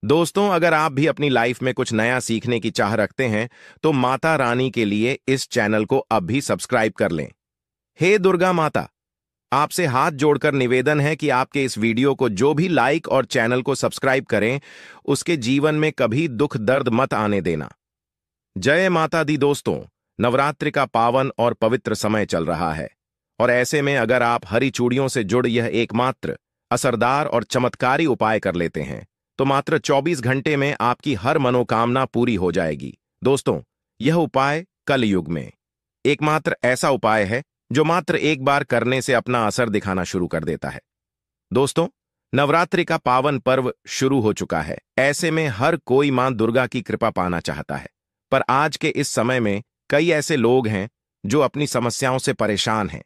दोस्तों, अगर आप भी अपनी लाइफ में कुछ नया सीखने की चाह रखते हैं तो माता रानी के लिए इस चैनल को अब भी सब्सक्राइब कर लें। हे दुर्गा माता, आपसे हाथ जोड़कर निवेदन है कि आपके इस वीडियो को जो भी लाइक और चैनल को सब्सक्राइब करें, उसके जीवन में कभी दुख दर्द मत आने देना। जय माता दी। दोस्तों, नवरात्रि का पावन और पवित्र समय चल रहा है और ऐसे में अगर आप हरी चूड़ियों से जुड़ यह एकमात्र असरदार और चमत्कारी उपाय कर लेते हैं तो मात्र 24 घंटे में आपकी हर मनोकामना पूरी हो जाएगी। दोस्तों, यह उपाय कल युग में एकमात्र ऐसा उपाय है जो मात्र एक बार करने से अपना असर दिखाना शुरू कर देता है। दोस्तों, नवरात्रि का पावन पर्व शुरू हो चुका है। ऐसे में हर कोई मां दुर्गा की कृपा पाना चाहता है, पर आज के इस समय में कई ऐसे लोग हैं जो अपनी समस्याओं से परेशान हैं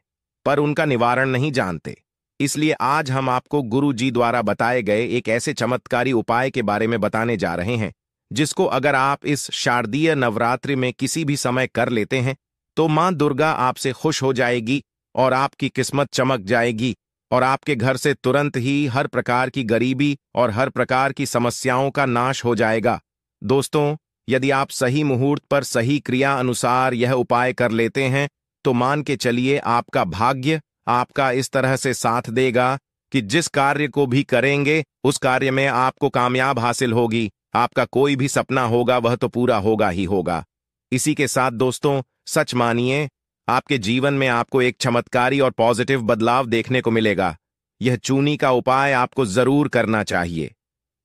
पर उनका निवारण नहीं जानते। इसलिए आज हम आपको गुरु जी द्वारा बताए गए एक ऐसे चमत्कारी उपाय के बारे में बताने जा रहे हैं जिसको अगर आप इस शारदीय नवरात्रि में किसी भी समय कर लेते हैं तो मां दुर्गा आपसे खुश हो जाएगी और आपकी किस्मत चमक जाएगी और आपके घर से तुरंत ही हर प्रकार की गरीबी और हर प्रकार की समस्याओं का नाश हो जाएगा। दोस्तों, यदि आप सही मुहूर्त पर सही क्रिया अनुसार यह उपाय कर लेते हैं तो मान के चलिए आपका भाग्य आपका इस तरह से साथ देगा कि जिस कार्य को भी करेंगे उस कार्य में आपको कामयाब हासिल होगी। आपका कोई भी सपना होगा वह तो पूरा होगा ही होगा। इसी के साथ दोस्तों, सच मानिए, आपके जीवन में आपको एक चमत्कारी और पॉजिटिव बदलाव देखने को मिलेगा। यह चूनी का उपाय आपको जरूर करना चाहिए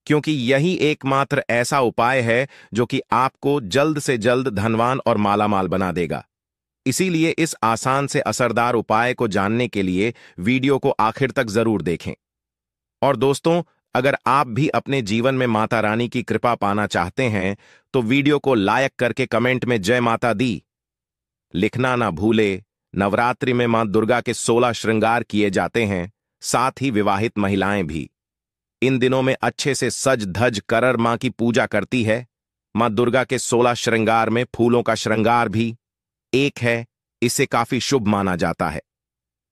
क्योंकि यही एकमात्र ऐसा उपाय है जो कि आपको जल्द से जल्द धनवान और मालामाल बना देगा। इसीलिए इस आसान से असरदार उपाय को जानने के लिए वीडियो को आखिर तक जरूर देखें। और दोस्तों, अगर आप भी अपने जीवन में माता रानी की कृपा पाना चाहते हैं तो वीडियो को लाइक करके कमेंट में जय माता दी लिखना ना भूले। नवरात्रि में मां दुर्गा के 16 श्रृंगार किए जाते हैं, साथ ही विवाहित महिलाएं भी इन दिनों में अच्छे से सज धज कर मां की पूजा करती है। मां दुर्गा के 16 श्रृंगार में फूलों का श्रृंगार भी एक है। इसे काफी शुभ माना जाता है।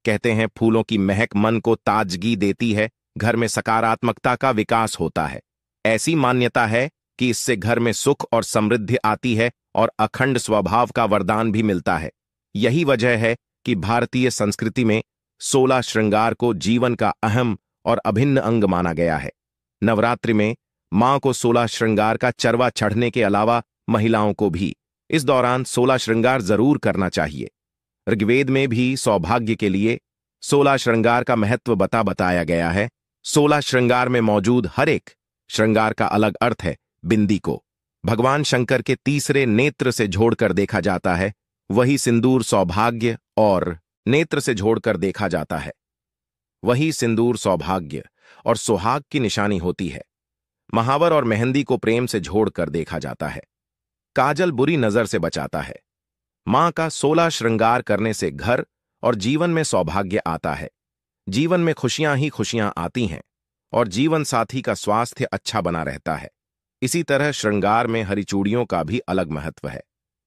कहते हैं फूलों की महक मन को ताजगी देती है, घर में सकारात्मकता का विकास होता है। ऐसी मान्यता है कि इससे घर में सुख और समृद्धि आती है और अखंड स्वभाव का वरदान भी मिलता है। यही वजह है कि भारतीय संस्कृति में 16 श्रृंगार को जीवन का अहम और अभिन्न अंग माना गया है। नवरात्रि में मां को 16 श्रृंगार का चरवा चढ़ने के अलावा महिलाओं को भी इस दौरान 16 श्रृंगार जरूर करना चाहिए। ऋग्वेद में भी सौभाग्य के लिए 16 श्रृंगार का महत्व बताया गया है। 16 श्रृंगार में मौजूद हर एक श्रृंगार का अलग अर्थ है। बिंदी को भगवान शंकर के तीसरे नेत्र से जोड़कर देखा जाता है, वही सिंदूर सौभाग्य और नेत्र से जोड़कर देखा जाता है। वही सिंदूर सौभाग्य और सुहाग की निशानी होती है। महावर और मेहंदी को प्रेम से जोड़कर देखा जाता है। काजल बुरी नजर से बचाता है। मां का 16 श्रृंगार करने से घर और जीवन में सौभाग्य आता है। जीवन में खुशियां ही खुशियां आती हैं और जीवन साथी का स्वास्थ्य अच्छा बना रहता है। इसी तरह श्रृंगार में हरी चूड़ियों का भी अलग महत्व है।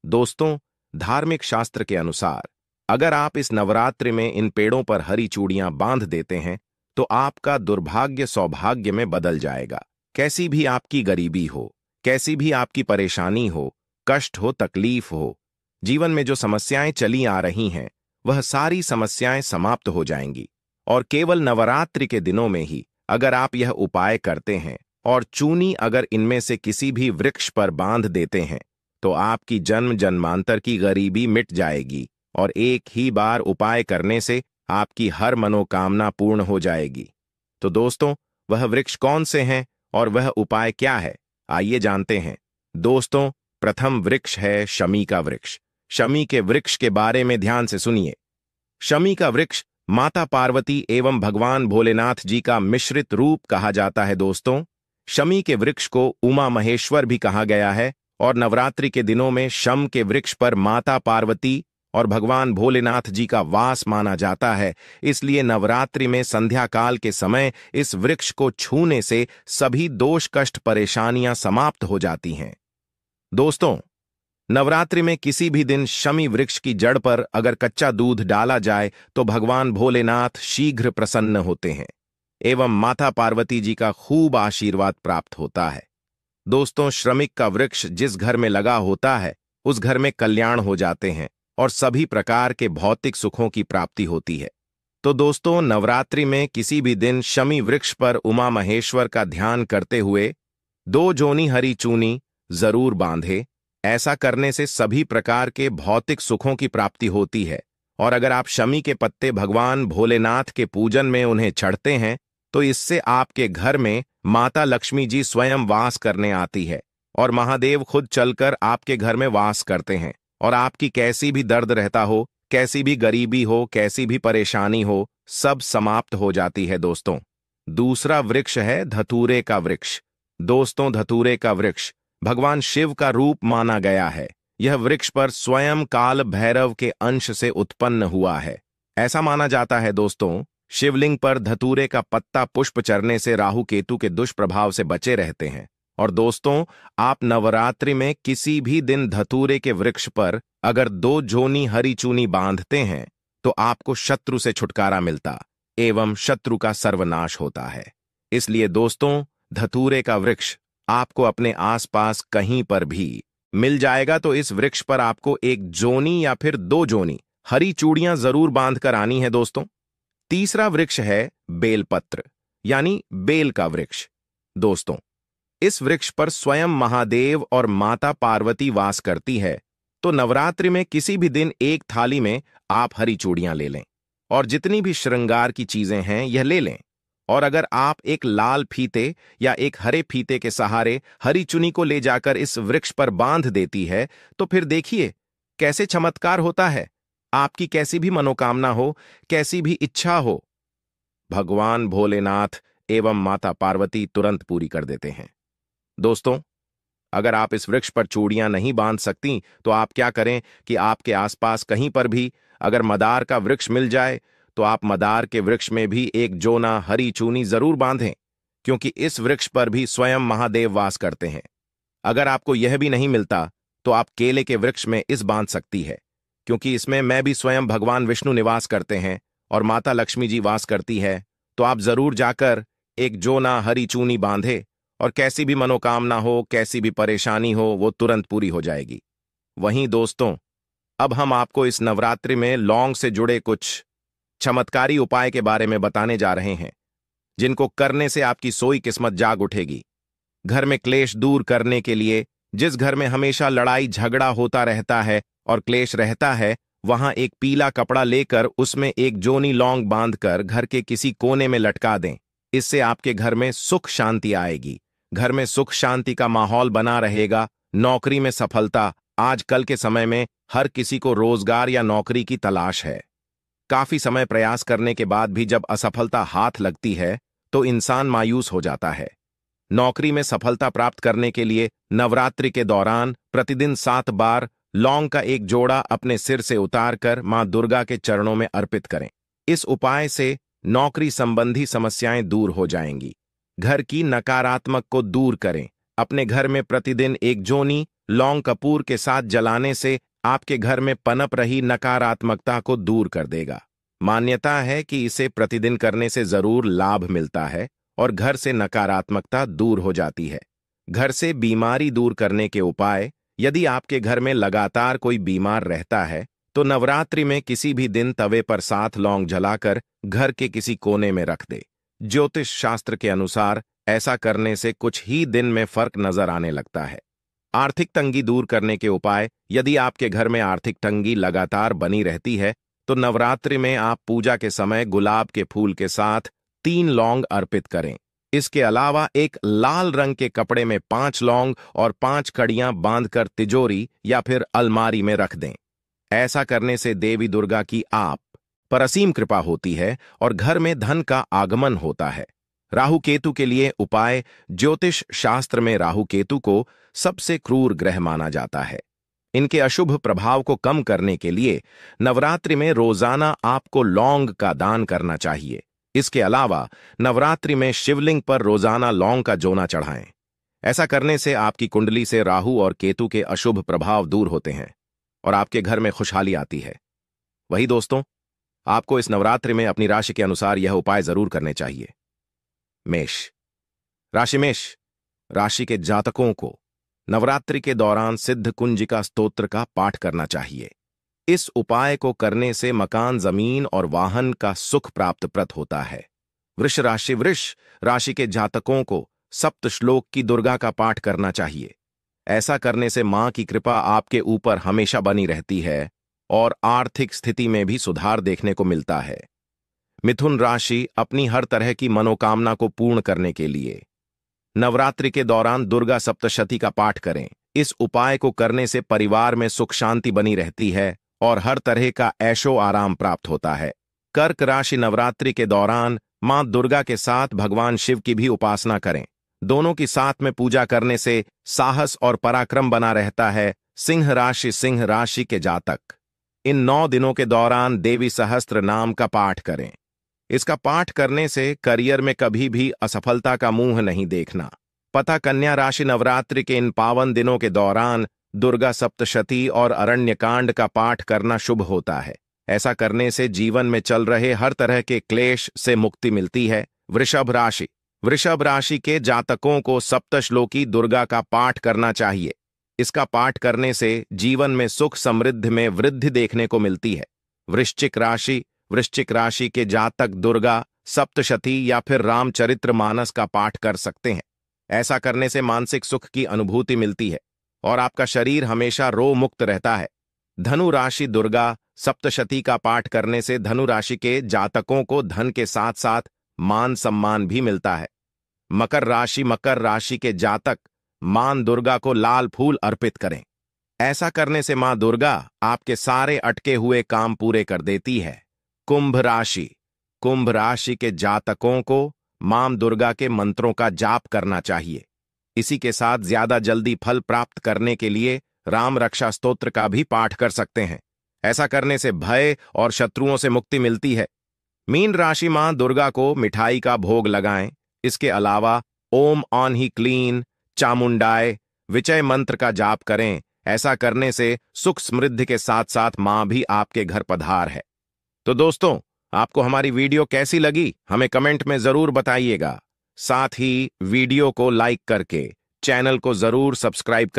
दोस्तों, धार्मिक शास्त्र के अनुसार अगर आप इस नवरात्रि में इन पेड़ों पर हरी चूड़ियां बांध देते हैं तो आपका दुर्भाग्य सौभाग्य में बदल जाएगा। कैसी भी आपकी गरीबी हो, कैसी भी आपकी परेशानी हो, कष्ट हो, तकलीफ हो, जीवन में जो समस्याएं चली आ रही हैं वह सारी समस्याएं समाप्त हो जाएंगी। और केवल नवरात्रि के दिनों में ही अगर आप यह उपाय करते हैं और चूनी अगर इनमें से किसी भी वृक्ष पर बांध देते हैं तो आपकी जन्म जन्मांतर की गरीबी मिट जाएगी और एक ही बार उपाय करने से आपकी हर मनोकामना पूर्ण हो जाएगी। तो दोस्तों, वह वृक्ष कौन से हैं और वह उपाय क्या है, आइए जानते हैं। दोस्तों, प्रथम वृक्ष है शमी का वृक्ष। शमी के वृक्ष के बारे में ध्यान से सुनिए। शमी का वृक्ष माता पार्वती एवं भगवान भोलेनाथ जी का मिश्रित रूप कहा जाता है। दोस्तों, शमी के वृक्ष को उमा महेश्वर भी कहा गया है और नवरात्रि के दिनों में शम के वृक्ष पर माता पार्वती और भगवान भोलेनाथ जी का वास माना जाता है। इसलिए नवरात्रि में संध्या काल के समय इस वृक्ष को छूने से सभी दोष कष्ट परेशानियां समाप्त हो जाती हैं। दोस्तों, नवरात्रि में किसी भी दिन शमी वृक्ष की जड़ पर अगर कच्चा दूध डाला जाए तो भगवान भोलेनाथ शीघ्र प्रसन्न होते हैं एवं माता पार्वती जी का खूब आशीर्वाद प्राप्त होता है। दोस्तों, श्रमिक का वृक्ष जिस घर में लगा होता है उस घर में कल्याण हो जाते हैं और सभी प्रकार के भौतिक सुखों की प्राप्ति होती है। तो दोस्तों, नवरात्रि में किसी भी दिन शमी वृक्ष पर उमा महेश्वर का ध्यान करते हुए 2 जोनी हरी चूनी जरूर बांधे। ऐसा करने से सभी प्रकार के भौतिक सुखों की प्राप्ति होती है। और अगर आप शमी के पत्ते भगवान भोलेनाथ के पूजन में उन्हें चढ़ते हैं तो इससे आपके घर में माता लक्ष्मी जी स्वयं वास करने आती है और महादेव खुद चलकर आपके घर में वास करते हैं और आपकी कैसी भी दर्द रहता हो, कैसी भी गरीबी हो, कैसी भी परेशानी हो, सब समाप्त हो जाती है। दोस्तों, दूसरा वृक्ष है धतूरे का वृक्ष। दोस्तों, धतूरे का वृक्ष भगवान शिव का रूप माना गया है। यह वृक्ष पर स्वयं काल भैरव के अंश से उत्पन्न हुआ है। ऐसा माना जाता है दोस्तों, शिवलिंग पर धतूरे का पत्ता पुष्प चढ़ने से राहु केतु के दुष्प्रभाव से बचे रहते हैं। और दोस्तों, आप नवरात्रि में किसी भी दिन धतूरे के वृक्ष पर अगर 2 जोनी हरी चूनी बांधते हैं तो आपको शत्रु से छुटकारा मिलता एवं शत्रु का सर्वनाश होता है। इसलिए दोस्तों, धतूरे का वृक्ष आपको अपने आसपास कहीं पर भी मिल जाएगा तो इस वृक्ष पर आपको 1 जोनी या फिर 2 जोनी हरी चूड़ियां जरूर बांधकर आनी है। दोस्तों, तीसरा वृक्ष है बेलपत्र यानी बेल का वृक्ष। दोस्तों, इस वृक्ष पर स्वयं महादेव और माता पार्वती वास करती है। तो नवरात्रि में किसी भी दिन 1 थाली में आप हरी चूड़ियां ले लें और जितनी भी श्रृंगार की चीजें हैं यह ले लें। और अगर आप एक लाल फीते या एक हरे फीते के सहारे हरी चुनी को ले जाकर इस वृक्ष पर बांध देती है तो फिर देखिए कैसे चमत्कार होता है। आपकी कैसी भी मनोकामना हो, कैसी भी इच्छा हो, भगवान भोलेनाथ एवं माता पार्वती तुरंत पूरी कर देते हैं। दोस्तों, अगर आप इस वृक्ष पर चूड़ियां नहीं बांध सकती तो आप क्या करें कि आपके आसपास कहीं पर भी अगर मदार का वृक्ष मिल जाए तो आप मदार के वृक्ष में भी 1 जोना हरी चूनी जरूर बांधें, क्योंकि इस वृक्ष पर भी स्वयं महादेव वास करते हैं। अगर आपको यह भी नहीं मिलता तो आप केले के वृक्ष में इस बांध सकती है, क्योंकि इसमें मैं भी स्वयं भगवान विष्णु निवास करते हैं और माता लक्ष्मी जी वास करती है। तो आप जरूर जाकर 1 जोना हरी चूनी बांधे और कैसी भी मनोकामना हो, कैसी भी परेशानी हो, वो तुरंत पूरी हो जाएगी। वहीं दोस्तों, अब हम आपको इस नवरात्रि में लौंग से जुड़े कुछ चमत्कारी उपाय के बारे में बताने जा रहे हैं, जिनको करने से आपकी सोई किस्मत जाग उठेगी। घर में क्लेश दूर करने के लिए, जिस घर में हमेशा लड़ाई झगड़ा होता रहता है और क्लेश रहता है, वहां एक पीला कपड़ा लेकर उसमें 1 जोनी लौंग बांधकर घर के किसी कोने में लटका दें। इससे आपके घर में सुख शांति आएगी। घर में सुख शांति का माहौल बना रहेगा। नौकरी में सफलता, आजकल के समय में हर किसी को रोजगार या नौकरी की तलाश है। काफी समय प्रयास करने के बाद भी जब असफलता हाथ लगती है तो इंसान मायूस हो जाता है। नौकरी में सफलता प्राप्त करने के लिए नवरात्रि के दौरान प्रतिदिन 7 बार लौंग का 1 जोड़ा अपने सिर से उतारकर मां दुर्गा के चरणों में अर्पित करें। इस उपाय से नौकरी संबंधी समस्याएं दूर हो जाएंगी। घर की नकारात्मक को दूर करें। अपने घर में प्रतिदिन 1 जोनी लौंग कपूर के साथ जलाने से आपके घर में पनप रही नकारात्मकता को दूर कर देगा। मान्यता है कि इसे प्रतिदिन करने से जरूर लाभ मिलता है और घर से नकारात्मकता दूर हो जाती है। घर से बीमारी दूर करने के उपाय, यदि आपके घर में लगातार कोई बीमार रहता है तो नवरात्रि में किसी भी दिन तवे पर 7 लौंग जलाकर घर के किसी कोने में रख दे। ज्योतिष शास्त्र के अनुसार ऐसा करने से कुछ ही दिन में फर्क नजर आने लगता है। आर्थिक तंगी दूर करने के उपाय, यदि आपके घर में आर्थिक तंगी लगातार बनी रहती है तो नवरात्रि में आप पूजा के समय गुलाब के फूल के साथ 3 लौंग अर्पित करें। इसके अलावा एक लाल रंग के कपड़े में 5 लौंग और 5 कड़ियां बांधकर तिजोरी या फिर अलमारी में रख दें। ऐसा करने से देवी दुर्गा की आप पर असीम कृपा होती है और घर में धन का आगमन होता है। राहु केतु के लिए उपाय, ज्योतिष शास्त्र में राहु केतु को सबसे क्रूर ग्रह माना जाता है। इनके अशुभ प्रभाव को कम करने के लिए नवरात्रि में रोजाना आपको लौंग का दान करना चाहिए। इसके अलावा नवरात्रि में शिवलिंग पर रोजाना लौंग का जोना चढ़ाएं। ऐसा करने से आपकी कुंडली से राहु और केतु के अशुभ प्रभाव दूर होते हैं और आपके घर में खुशहाली आती है। वही दोस्तों, आपको इस नवरात्रि में अपनी राशि के अनुसार यह उपाय जरूर करने चाहिए। मेष राशि। मेष राशि के जातकों को नवरात्रि के दौरान सिद्ध कुंजिका स्तोत्र का पाठ करना चाहिए। इस उपाय को करने से मकान, जमीन और वाहन का सुख प्राप्त होता है। वृष राशि के जातकों को सप्त श्लोक की दुर्गा का पाठ करना चाहिए। ऐसा करने से मां की कृपा आपके ऊपर हमेशा बनी रहती है और आर्थिक स्थिति में भी सुधार देखने को मिलता है। मिथुन राशि अपनी हर तरह की मनोकामना को पूर्ण करने के लिए नवरात्रि के दौरान दुर्गा सप्तशती का पाठ करें। इस उपाय को करने से परिवार में सुख शांति बनी रहती है और हर तरह का ऐशो आराम प्राप्त होता है। कर्क राशि नवरात्रि के दौरान मां दुर्गा के साथ भगवान शिव की भी उपासना करें। दोनों की साथ में पूजा करने से साहस और पराक्रम बना रहता है। सिंह राशि के जातक इन 9 दिनों के दौरान देवी सहस्त्र नाम का पाठ करें। इसका पाठ करने से करियर में कभी भी असफलता का मुंह नहीं देखना। पता कन्या राशि नवरात्रि के इन पावन दिनों के दौरान दुर्गा सप्तशती और अरण्यकांड का पाठ करना शुभ होता है। ऐसा करने से जीवन में चल रहे हर तरह के क्लेश से मुक्ति मिलती है। वृषभ राशि के जातकों को सप्तश्लोकी दुर्गा का पाठ करना चाहिए। इसका पाठ करने से जीवन में सुख समृद्धि में वृद्धि देखने को मिलती है। वृश्चिक राशि के जातक दुर्गा सप्तशती या फिर रामचरितमानस का पाठ कर सकते हैं। ऐसा करने से मानसिक सुख की अनुभूति मिलती है और आपका शरीर हमेशा रोग मुक्त रहता है। धनु राशि दुर्गा सप्तशती का पाठ करने से धनु राशि के जातकों को धन के साथ साथ मान सम्मान भी मिलता है। मकर राशि के जातक मां दुर्गा को लाल फूल अर्पित करें। ऐसा करने से मां दुर्गा आपके सारे अटके हुए काम पूरे कर देती है। कुंभ राशि के जातकों को मां दुर्गा के मंत्रों का जाप करना चाहिए। इसी के साथ ज्यादा जल्दी फल प्राप्त करने के लिए राम रक्षा स्तोत्र का भी पाठ कर सकते हैं। ऐसा करने से भय और शत्रुओं से मुक्ति मिलती है। मीन राशि मां दुर्गा को मिठाई का भोग लगाएं। इसके अलावा ओम ऑन ही क्लीन चामुंडाय विजय मंत्र का जाप करें। ऐसा करने से सुख समृद्धि के साथ साथ मां भी आपके घर पधार है। तो दोस्तों, आपको हमारी वीडियो कैसी लगी हमें कमेंट में जरूर बताइएगा। साथ ही वीडियो को लाइक करके चैनल को जरूर सब्सक्राइब